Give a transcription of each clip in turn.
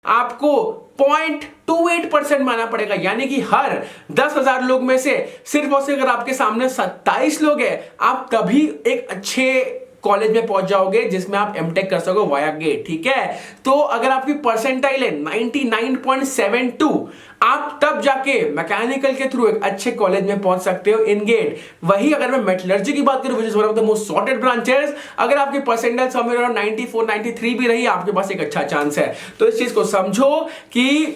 आपको 0.28% माना पड़ेगा, यानी कि हर 10,000 लोग में से सिर्फ और सिर्फ अगर आपके सामने 27 लोग हैं, आप तभी एक अच्छे कॉलेज में पहुंच जाओगे जिसमें आप एमटेक कर सको वाया गेट। ठीक है, तो अगर आपकी परसेंटाइल है 99.72, आप तब जाके मैकेनिकल के थ्रू एक अच्छे कॉलेज में पहुंच सकते हो इन गेट। वही अगर मैं मेटलर्जी की बात करूं, which is one of the most sorted branches, अगर आपकी परसेंटाइल समवेयर अराउंड 94 93 भी रही, आपके पास एक अच्छा चांस है। तो इस चीज को समझो कि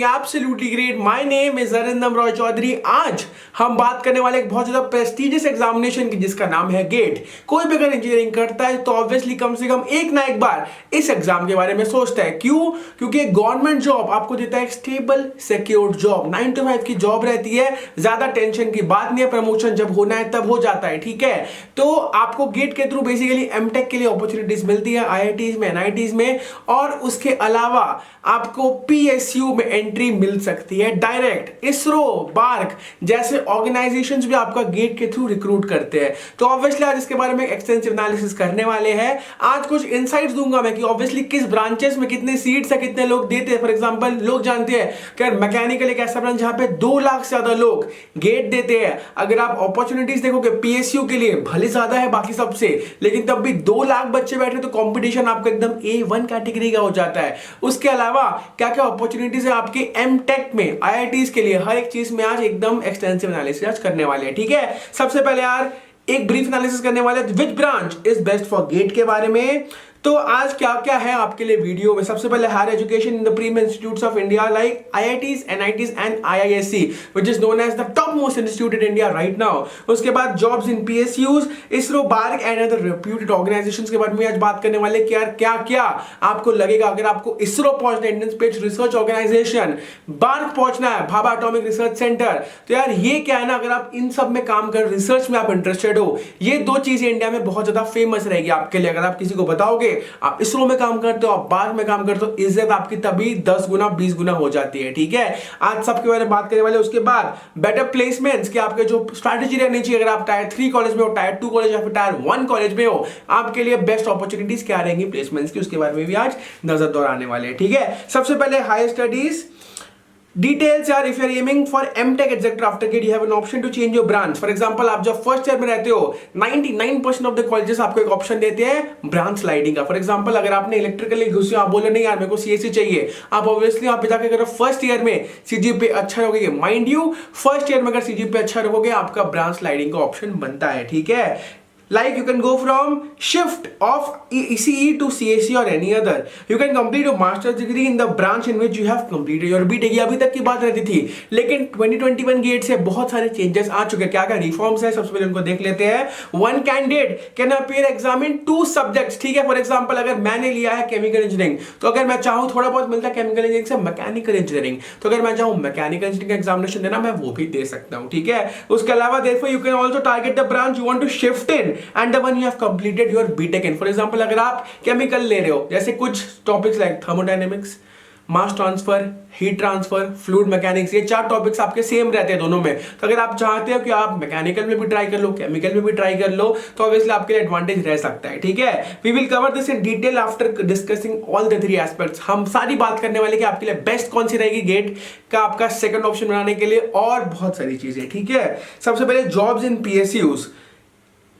absolutely great. My name is Arindam Roy Chowdhury. आज हम बात करने वाले एक बहुत ज्यादा प्रेस्टिजियस एग्जामिनेशन की, जिसका नाम है गेट। कोई भी अगर इंजीनियरिंग करता है तो ऑब्वियसली कम से कम एक ना एक बार इस एग्जाम के बारे में सोचता है। क्यों? क्योंकि गवर्नमेंट जॉब आपको देता है स्टेबल सिक्योर्ड जॉब, 9 to 5 की जॉब रहती है, ज्यादा टेंशन की बात नहीं है, प्रमोशन जब होना है तब हो जाता है। ठीक है, तो आपको गेट के थ्रू बेसिकली एमटेक के लिए अपॉर्चुनिटीज मिलती है आईआईटीज में, एनआईटीज में, और उसके अलावा आपको पीएसयू में एंट्री मिल सकती है डायरेक्ट। इसरो, बार्क जैसे ऑर्गेनाइजेशंस भी आपका गेट के थ्रू रिक्रूट करते हैं। तो ऑब्वियसली आज इसके बारे में एक्सटेंसिव एनालिसिस करने वाले हैं। आज कुछ इनसाइट्स दूंगा मैं कि ऑब्वियसली किस ब्रांचेस में कितने सीट्स है, कितने लोग देते हैं। फॉर एग्जांपल लोग जानते हैं कि मैकेनिकल एक ऐसा ब्रांच जहां पे 2 लाख से ज्यादा लोग गेट देते हैं। अगर आप अपॉर्चुनिटीज देखोगे पीएसयू के लिए भले ज्यादा है बाकी सबसे, लेकिन तब भी 2 लाख बच्चे बैठे तो कंपटीशन आपका एकदम A1 कैटेगरी का हो जाता है। उसके अलावा क्या क्या अपॉर्चुनिटीज है आपके एमटेक में, आईआईटीज के लिए, हर एक चीज में आज एकदम एक्सटेंसिव एनालिसिस आज करने वाले हैं। ठीक है, सबसे पहले यार एक ब्रीफ एनालिसिस करने वाले हैं which branch is best for GATE के बारे में। तो आज क्या क्या है आपके लिए वीडियो में। सबसे पहले higher education in the premier institutes of India like IITs, NITs and IISc which is known as the top most institute in India right now. उसके बाद jobs in PSUs, ISRO, BARC and other reputed organisations के बारे में आज बात करने वाले कि यार क्या क्या आपको लगेगा अगर आपको इसरो पहुंचना है, Indian Space Research Organisation, BARC पहुंचना है, भाभा एटॉमिक रिसर्च सेंटर। तो यार ये क्या है ना, अगर आप इन सब में काम कर, रिसर्च में आप इंटरेस्टेड हो, ये 2 चीजें इंडिया में बहुत ज्यादा फेमस रहेगी आपके लिए। अगर आप किसी को बताओगे आप इसरो में काम करते हो, आप बार्क में काम करते हो, इज्जत आपकी तभी 10 गुना 20 गुना हो जाती है। ठीक है, आज सबके बारे में बात करने वाले। उसके बाद बेटर प्लेसमेंट्स कि आपके जो स्ट्रैटेजी रहनी चाहिए, अगर आप टायर 3 कॉलेज में हो, टायर 2 कॉलेज या फिर टायर 1 कॉलेज में हो, आपके लिए बेस्ट अपॉर्चुनिटीज क्या रहेंगी प्लेसमेंट्स की, उसके बारे में भी आज नजर दौड़ाने वाले हैं। ठीक है, सबसे पहले higher studies details are if you are aiming for MTech etc after GATE you have an option to change your branch. For example आप जब फर्स्ट ईयर में रहते हो 99% ऑफ द कॉलेजेस आपको एक ऑप्शन देते हैं ब्रांच स्लाइडिंग का। फॉर एग्जांपल अगर आपने इलेक्ट्रिकल घुसे, आप बोले नहीं यार मेरे को सीएससी चाहिए, आप ऑब्वियसली आप जाके अगर फर्स्ट ईयर में सीजीपीए अच्छा रखोगे, माइंड यू फर्स्ट ईयर में अगर सीजीपीए अच्छा रखोगे आपका ब्रांच स्लाइडिंग का ऑप्शन बनता है। ठीक है, like you can go from shift of ECE to CSE or any other. You can complete your master's degree in the branch in which you have completed your BTech। अभी तक की बात रहती थी, लेकिन 2021 गेट से बहुत सारे चेंजेस आ चुके हैं। क्या क्या रिफॉर्म्स है सबसे पहले उनको देख लेते हैं। 1 candidate can appear exam in 2 subjects. ठीक है, फॉर एग्जांपल अगर मैंने लिया है केमिकल इंजीनियरिंग, तो अगर मैं चाहूं थोड़ा बहुत मिलता है केमिकल इंजीनियरिंग से मैकेनिकल इंजीनियरिंग, तो अगर मैं चाहूं मैकेनिकल इंजीनियरिंग का एग्जामिनेशन देना, मैं वो भी दे सकता हूं। ठीक है, उसके अलावा therefore you can also target the branch you want to shift in and the one you have completed your BTech in। For example अगर आप केमिकल ले रहे हो, जैसे कुछ topics like thermodynamics, mass transfer, heat transfer, fluid mechanics, ये 4 topics आपके same रहते हैं दोनों में। तो अगर आप चाहते हो कि आप मैकेनिकल में भी ट्राई कर लो, केमिकल में भी ट्राई कर लो, तो ऑब्वियसली आपके लिए एडवांटेज रह सकता है। ठीक है, we will cover this in detail after discussing all the 3 aspects. हम सारी बात करने वाले कि आपके लिए बेस्ट कौन सी रहेगी गेट का आपका सेकंड ऑप्शन बनाने के लिए, और बहुत सारी चीजें। ठीक है, सबसे पहले जॉब्स इन पीएसयूज,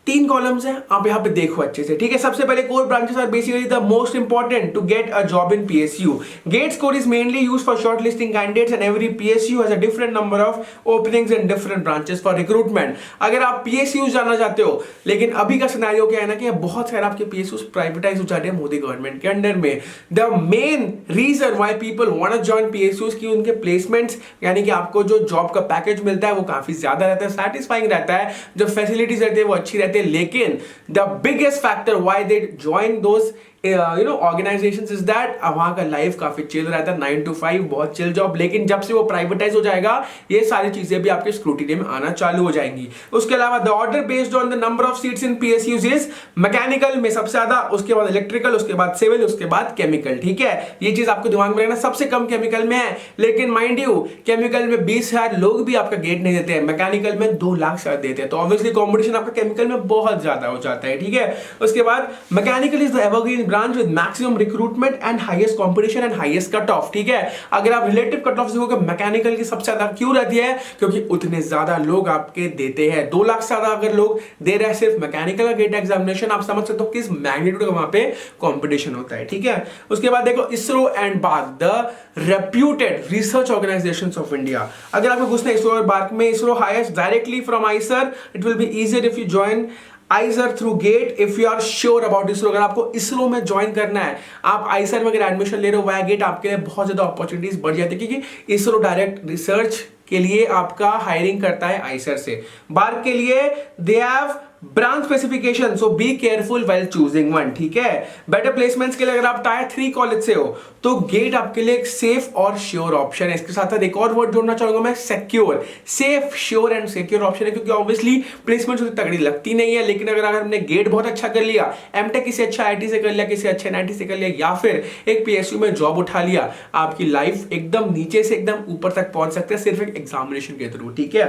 3 कॉलम्स हैं, आप यहां पे देखो अच्छे से। ठीक है, सबसे पहले core branches are basically the most important to get a job in PSU. GATE score is mainly used for shortlisting candidates and every PSU has a different number of openings in different branches for recruitment. अगर आप PSU जाना चाहते हो, लेकिन अभी का scenario क्या है ना कि बहुत सारे आपके पीएसयू प्राइवेटाइज हो जा रहे हैं मोदी गवर्नमेंट के अंडर में। The main reason why people want to join PSUs की उनके प्लेसमेंट्स, यानी कि आपको जो जॉब का पैकेज मिलता है वो काफी ज्यादा रहता है, सैटिस्फाइंग रहता है, जो फैसिलिटीज रहती है वो अच्छी रहती है। लेकिन the biggest factor why they join those organisation is that वहां का लाइफ काफी चिल रहता है, 9 to 5 बहुत चिल जॉब। लेकिन जब से वो प्राइवेटाइज हो जाएगा ये सारी चीजें भी आपके स्क्रूटिनी में आना चालू हो जाएंगी। उसके अलावा the order based on the number of seats in PSUs is mechanical में सबसे ज्यादा, उसके बाद इलेक्ट्रिकल, उसके बाद सिविल, उसके बाद केमिकल। ठीक है, ये चीज आपको दिमाग में रखना, सबसे कम केमिकल में है। लेकिन माइंड यू केमिकल में 20,000 लोग भी आपका गेट नहीं देते हैं, मैकेनिकल में 2 लाख शायद देते हैं। तो ऑब्वियसली कॉम्पिटिशन आपका केमिकल में बहुत ज्यादा हो जाता है। ठीक है, उसके बाद mechanical is the evergreen branch with maximum recruitment and highest competition and highest cut off. ठीक है, अगर आप रिलेटिव कट ऑफ देखोगे मैकेनिकल की सबसे ज्यादा क्यों रहती है, क्योंकि उतने ज्यादा लोग आपके देते हैं। 2 लाख से ज्यादा अगर लोग दे रहे हैं सिर्फ मैकेनिकल का गेट एग्जामिनेशन, आप समझ सकते हो किस मैग्नीट्यूड का वहां पे कंपटीशन होता है। ठीक है, उसके बाद देखो ISRO and BARC the reputed research organisations of India. अगर आपको पूछना है इसरो और बार्क में, ISRO hires directly from IISER, it will be easier if you join IISER through GATE if you are sure about ISRO. अगर आपको इसरो में ज्वाइन करना है, आप आईसर में अगर एडमिशन ले रहे हो वाया गेट, आपके लिए बहुत ज्यादा अपॉर्चुनिटीज बढ़ जाती है, क्योंकि इसरो डायरेक्ट रिसर्च के लिए आपका हायरिंग करता है आईसर से। बार्क के लिए they have branch specification, so be careful while choosing one. ठीक है, बेटर प्लेसमेंट्स के लिए अगर आप टायर 3 कॉलेज से हो तो गेट आपके लिए एक सेफ और श्योर ऑप्शन है। इसके साथ एक और वर्ड जोड़ना चाहूंगा मैं, secure. Safe, sure and secure option है, क्योंकि ऑब्वियसली प्लेसमेंट उतनी तगड़ी लगती नहीं है। लेकिन अगर हमने गेट बहुत अच्छा कर लिया, एमटेक किसी अच्छा आईटी से कर लिया, किसी अच्छे एनआईटी से कर लिया, या फिर एक पीएसयू में जॉब उठा लिया, आपकी लाइफ एकदम नीचे से एकदम ऊपर तक पहुंच सकते हैं सिर्फ एक एग्जामिनेशन के थ्रू। ठीक है,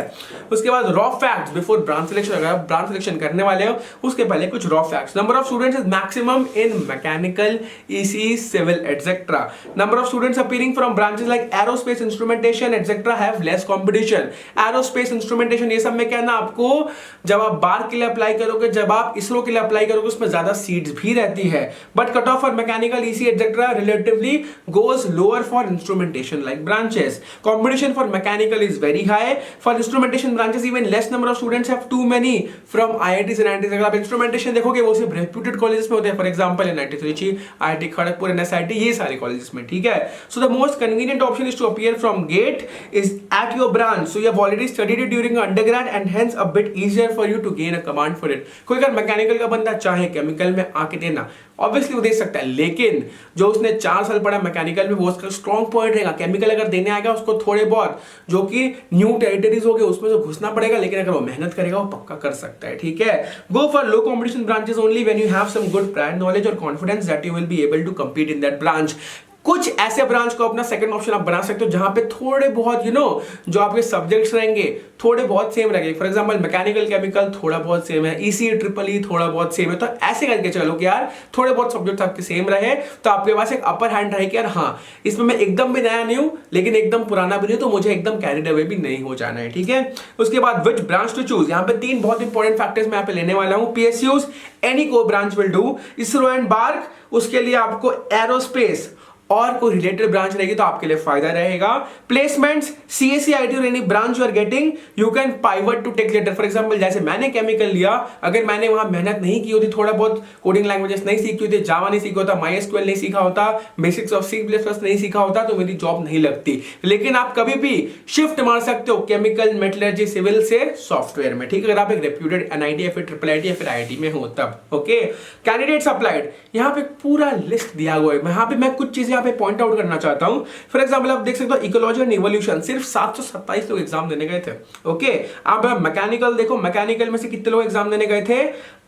उसके बाद raw facts before branch selection. अगर आप ब्रांच सिलेक्शन करने वाले हो उसके पहले कुछ raw facts. Number of students is maximum in mechanical, EC, civil etcetera. Number of students appearing from branches like aerospace, instrumentation etcetera have less competition. Aerospace, instrumentation, ये सब में क्या ना, आपको जब आप बार्क के लिए अप्लाई करोगे, जब आप इसरो के लिए अप्लाई करोगे, उसमें ज्यादा सीट्स भी रहती है। But cut off for mechanical, EC etcetera relatively goes lower for instrumentation like branches. Competition for mechanical is very high, for instrumentation branches even less number of students have too many from IITs and IITs. अगर आप instrumentation देखोगे वो सिर्फ reputed colleges में होते हैं, for example NIT Trichy, IIT Kharagpur, NSIT, ये सारे कॉलेजेस में। ठीक है, so the most convenient option is to appear from GATE is at your branch, so you have already studied it during undergrad and hence a bit easier for you to gain a command for it. कोई अगर mechanical का बंदा चाहे chemical में आके देना, obviously वो दे सकता है, लेकिन जो उसने 4 साल पढ़ा मैकेनिकल में वो उसका स्ट्रॉन्ग पॉइंट रहेगा। केमिकल अगर देने आएगा उसको थोड़े बहुत जो कि न्यू टेरिटरीज हो गए उसमें तो घुसना पड़ेगा, लेकिन अगर वो मेहनत करेगा वो पक्का कर सकता है। ठीक है, go for low competition branches only when you have some good prior knowledge और confidence that you will be able to compete in that branch. कुछ ऐसे ब्रांच को अपना सेकंड ऑप्शन आप बना सकते हो जहां पे थोड़े बहुत जो आपके सब्जेक्ट्स रहेंगे थोड़े बहुत सेम रहेंगे। फॉर एग्जांपल मैकेनिकल, केमिकल थोड़ा बहुत सेम है, ईसी, ट्रिपल ई थोड़ा बहुत सेम है। तो ऐसे करके चलो कि यार थोड़े बहुत सब्जेक्ट्स आपके सेम रहे तो आपके पास एक अपर हैंड रहे कि यार हाँ इसमें मैं एकदम भी नया नहीं हूं लेकिन एकदम पुराना भी नहीं, तो मुझे एकदम कैरिड अवे भी नहीं हो जाना है। ठीक है, उसके बाद विच ब्रांच टू चूज, यहाँ पे 3 बहुत इंपॉर्टेंट फैक्टर्स मैं यहाँ पे लेने वाला हूं। PSUs, any core branch will do, ISRO and BARC, उसके लिए आपको एरोस्पेस और कोई रिलेटेड ब्रांच रहेगी तो आपके लिए फायदा रहेगा। प्लेसमेंट्स, सीएससी, आईटी और any branch you are getting you can pivot to tech later. For example जैसे मैंने केमिकल लिया, अगर मैंने वहां मेहनत नहीं की होती, थोड़ा बहुत कोडिंग लैंग्वेजेस नहीं सीखी होती, जावा नहीं सीखा होता, MySQL नहीं सीखा होता, बेसिक्स ऑफ C++ नहीं सीखा होता, तो मेरी जॉब नहीं लगती। लेकिन आप कभी भी शिफ्ट मार सकते हो केमिकल, मेटलर्जी, सिविल से सॉफ्टवेयर में। ठीक है, अगर आप एक रेप्यूटेड एनआईटी या फिर ट्रिपल आईटी या फिर आईआईटी में हो तब। ओके, कैंडिडेट्स अप्लाइड, यहाँ पे पूरा लिस्ट दिया हुआ है। यहाँ पे मैं कुछ चीजें पे पॉइंट आउट करना चाहता हूं। फॉर एग्जांपल आप देख सकते हो इकोलॉजी एंड इवोल्यूशन सिर्फ 727 लोग एग्जाम देने गए थे। ओके, आप मैकेनिकल देखो, मैकेनिकल में से कितने लोग एग्जाम देने गए थे,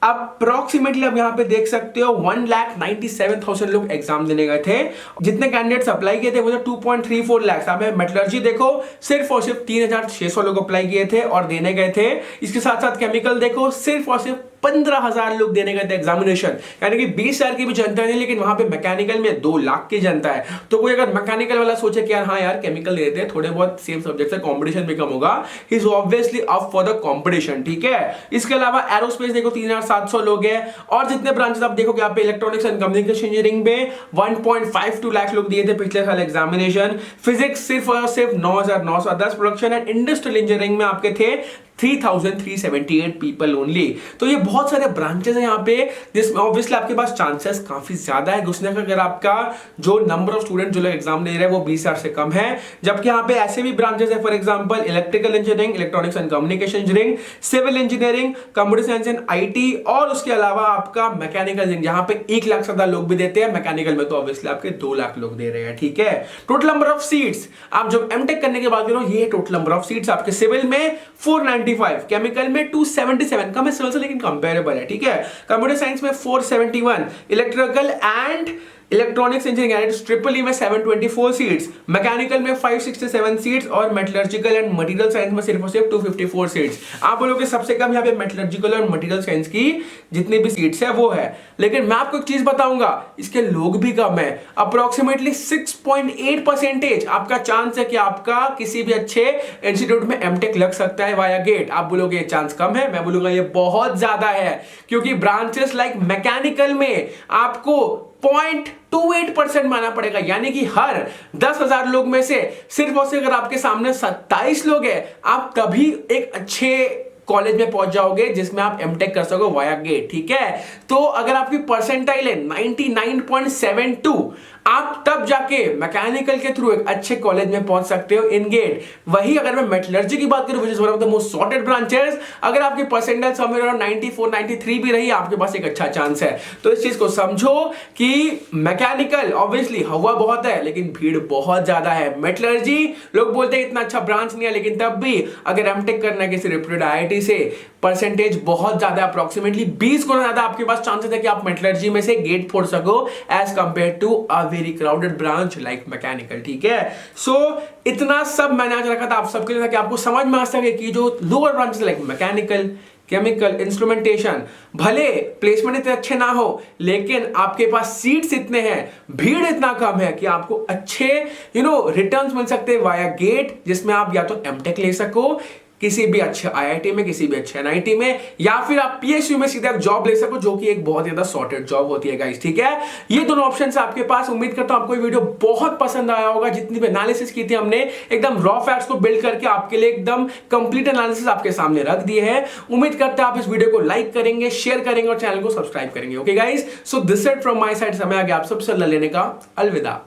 अप्रॉक्सीमेटली आप यहां पे देख सकते हो 1,97,000 लोग एग्जाम देने गए थे। जितने कैंडिडेट्स अप्लाई किए थे वो 2.34 लाख। आप मेटलर्जी देखो सिर्फ और सिर्फ 3,600 लोग अप्लाई किए थे और देने गए थे। इसके साथ साथ केमिकल देखो सिर्फ और सिर्फ 15,000 लोग देने गए थे एग्जामिनेशन, यानी कि 20,000 की भी जनता नहीं, लेकिन वहां पे मैकेनिकल में 2 लाख की जनता है। तो कोई अगर मैकेनिकल वाला सोचे कि यार हाँ यार केमिकल देते हैं, थोड़े बहुत सेम सब्जेक्ट है, कंपटीशन भी कम होगा, he is obviously up for the competition. ठीक है, इसके अलावा एरोस्पेस देखो 3,700 लोग हैं, और जितने ब्रांचेस आप देखोगे यहाँ पे इलेक्ट्रॉनिक्स एंड कम्युनिकेशन इंजीनियरिंग में 1.52 लाख लोग दिए थे पिछले साल एग्जामिनेशन। फिजिक्स सिर्फ और सिर्फ 9,910, प्रोडक्शन एंड इंडस्ट्रियल इंजीनियरिंग में आपके थे 3378 पीपल ओनली। तो ये बहुत सारे ब्रांचेस हैं यहाँ पे, जिसमें ऑब्वियसली आपके पास चांसेस काफी ज्यादा है घुसने का, अगर आपका जो नंबर ऑफ स्टूडेंट जो लोग एग्जाम दे रहे हैं वो 20,000 से कम है। जबकि यहाँ पे ऐसे भी ब्रांचेस है, for example electrical engineering, electronics and communication engineering, civil engineering, computer science and IT, और उसके अलावा आपका मैकेनिकल इंजीनियरिंग, जहां पे 1 लाख से ज्यादा लोग भी देते हैं। मैकेनिकल में तो ऑब्वियसली आपके 2 लाख लोग दे रहे हैं, ठीक है। टोटल नंबर ऑफ सीट्स आप जब एमटेक करने के बाद ये टोटल नंबर ऑफ सीट्स आपके सिविल में 495, केमिकल में 277, कम है सिविल से लेकिन कंपेरेबल है, ठीक है। कंप्यूटर साइंस में 471, electrical and electronics engineering triple E में 724 सीट्स, मैकेनिकल में 567 सीट्स, और मेटलर्जिकल एंड मटेरियल साइंस में सिर्फ और सिर्फ 254 सीट्स। आप बोलोगे सबसे कम यहाँ पे मेटलर्जिकल और मटेरियल साइंस की जितनी भी सीट्स है वो है, लेकिन मैं आपको एक चीज बताऊंगा, इसके लोग भी कम है। अप्रोक्सीमेटली 6.8% आपका चांस है कि आपका किसी भी अच्छे इंस्टीट्यूट में एमटेक लग सकता है वाया गेट। आप बोलोगे ये चांस कम है, मैं बोलूंगा ये बहुत ज्यादा है, क्योंकि ब्रांचेस लाइक मैकेनिकल में आपको 0.28% माना पड़ेगा, यानी कि हर 10,000 लोग में से सिर्फ और सिर्फ अगर आपके सामने 27 लोग हैं, आप तभी एक अच्छे कॉलेज में पहुंच जाओगे जिसमें आप एमटेक कर सको वाया गेट, ठीक है। तो अगर आपकी परसेंटाइल है 99.72, आप तब जाके मैकेनिकल के थ्रू एक अच्छे कॉलेज में पहुंच सकते हो इन गेट। वही अगर मैं मेटलर्जी की बात करूं, which is one of the most sorted branches, अगर आपकी परसेंटाइल समवेयर अराउंड 94 93 भी रही, आपके पास एक अच्छा चांस है। तो इस चीज को समझो कि मैकेनिकल ऑब्वियसली हवा बहुत है लेकिन भीड़ बहुत ज्यादा है। मेटलर्जी लोग बोलते हैं इतना अच्छा ब्रांच नहीं है, लेकिन तब भी अगर एमटेक करना है किसी रेप्यूटेड आईआईटी से, परसेंटेज बहुत ज्यादा, अप्रोक्सीमेटली 20 गुना ज्यादा आपके पास चांसेस है कि आप मेटलर्जी में से गेट फोड़ सको as compared to a very crowded branch like mechanical, ठीक है। सो इतना सब मैंने आज रखा था आप सबके लिए ताकि आपको समझ में आ सके कि जो lower branches like mechanical, chemical, instrumentation, भले प्लेसमेंट इतने अच्छे ना हो, लेकिन आपके पास सीट्स इतने हैं, भीड़ इतना कम है कि आपको अच्छे रिटर्न्स मिल सकते हैं वाया गेट, जिसमें आप या तो एमटेक ले सको किसी भी अच्छे आईआईटी में, किसी भी अच्छे एनआईटी में, या फिर आप पीएसयू में सीधे जॉब ले सको, जो कि एक बहुत ज्यादा सॉर्टेड जॉब होती है गाइस, ठीक है। ये दोनों ऑप्शन है आपके पास। उम्मीद करता हूं आपको ये वीडियो बहुत पसंद आया होगा। जितनी भी एनालिसिस की थी हमने, एकदम रॉ फैक्ट्स को बिल्ड करके आपके लिए एकदम कंप्लीट एनालिसिस आपके सामने रख दिए हैं। उम्मीद करते हैं आप इस वीडियो को लाइक करेंगे, शेयर करेंगे और चैनल को सब्सक्राइब करेंगे। Okay guys, so this it from my side. समय आ गया आप सबसे लेने का। अलविदा।